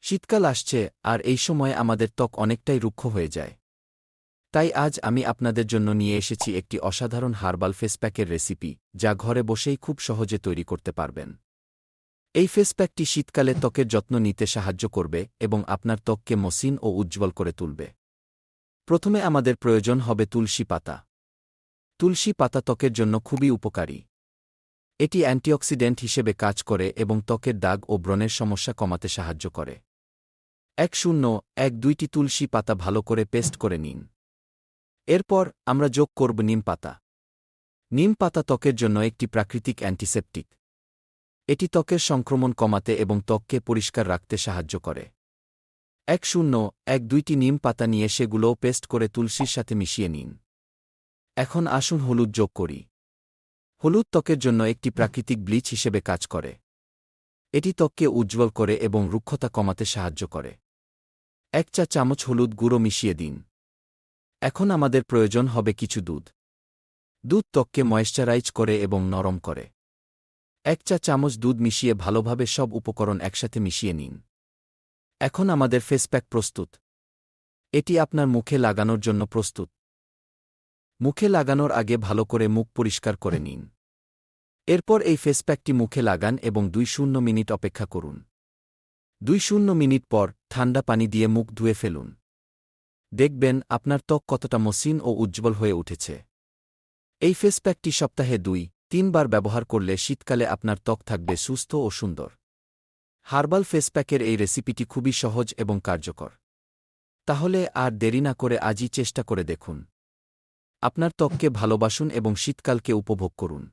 শীতকাল আসছে, আর এই সময়ে আমাদের ত্বক অনেকটাই রুক্ষ হয়ে যায়। তাই আজ আমি আপনাদের জন্য নিয়ে এসেছি একটি অসাধারণ হার্বাল ফেস প্যাকের রেসিপি, যা ঘরে বসেই খুব সহজে তৈরি করতে পারবেন। এই ফেস প্যাকটি শীতকালে ত্বকের যত্ন নিতে সাহায্য করবে এবং আপনার ত্বককে মসৃণ ও উজ্জ্বল করে তুলবে। প্রথমে আমাদের প্রয়োজন হবে তুলসী পাতা। তুলসী পাতা ত্বকের জন্য খুবই উপকারী। এটি অ্যান্টিঅক্সিডেন্ট হিসেবে কাজ করে এবং ত্বকের দাগ ও ব্রণের সমস্যা কমাতে সাহায্য করে। 1-2টি তুলসী পাতা ভালো করে পেস্ট করে নিন। এরপর আমরা যোগ করব নিম পাতা। নিম পাতা ত্বকের জন্য একটি প্রাকৃতিক অ্যান্টিসেপটিক। এটি ত্বকের সংক্রমণ কমাতে এবং ত্বককে পরিষ্কার রাখতে সাহায্য করে। 1-2টি নিম পাতা নিয়ে সেগুলোও পেস্ট করে তুলসীর সাথে মিশিয়ে নিন। এখন আসুন হলুদ যোগ করি। হলুদ ত্বকের জন্য একটি প্রাকৃতিক ব্লিচ হিসেবে কাজ করে। এটি ত্বককে উজ্জ্বল করে এবং রুক্ষতা কমাতে সাহায্য করে। 1 চা চামচ হলুদ গুঁড়ো মিশিয়ে দিন। এখন আমাদের প্রয়োজন হবে কিছু দুধ। দুধ ত্বককে ময়েশ্চারাইজ করে এবং নরম করে। 1 চা চামচ দুধ মিশিয়ে ভালোভাবে সব উপকরণ একসাথে মিশিয়ে নিন। এখন আমাদের ফেস প্যাক প্রস্তুত। এটি আপনার মুখে লাগানোর জন্য প্রস্তুত। মুখে লাগানোর আগে ভালো করে মুখ পরিষ্কার করে নিন। এরপর এই ফেস প্যাকটি মুখে লাগান এবং 2 মিনিট অপেক্ষা করুন। 2 মিনিট পর ঠান্ডা পানি দিয়ে মুখ ধুয়ে ফেলুন। দেখবেন আপনার ত্বক কতটা মসৃণ ও উজ্জ্বল হয়ে উঠেছে। এই ফেস প্যাকটি সপ্তাহে 2-3 বার ব্যবহার করলে শীতকালে আপনার ত্বক থাকবে সুস্থ ও সুন্দর। হার্বাল ফেস প্যাকের এই রেসিপিটি খুবই সহজ এবং কার্যকর। তাহলে আর দেরি না করে আজই চেষ্টা করে দেখুন। আপনার ত্বককে ভালোবাসুন এবং শীতকালকে উপভোগ করুন।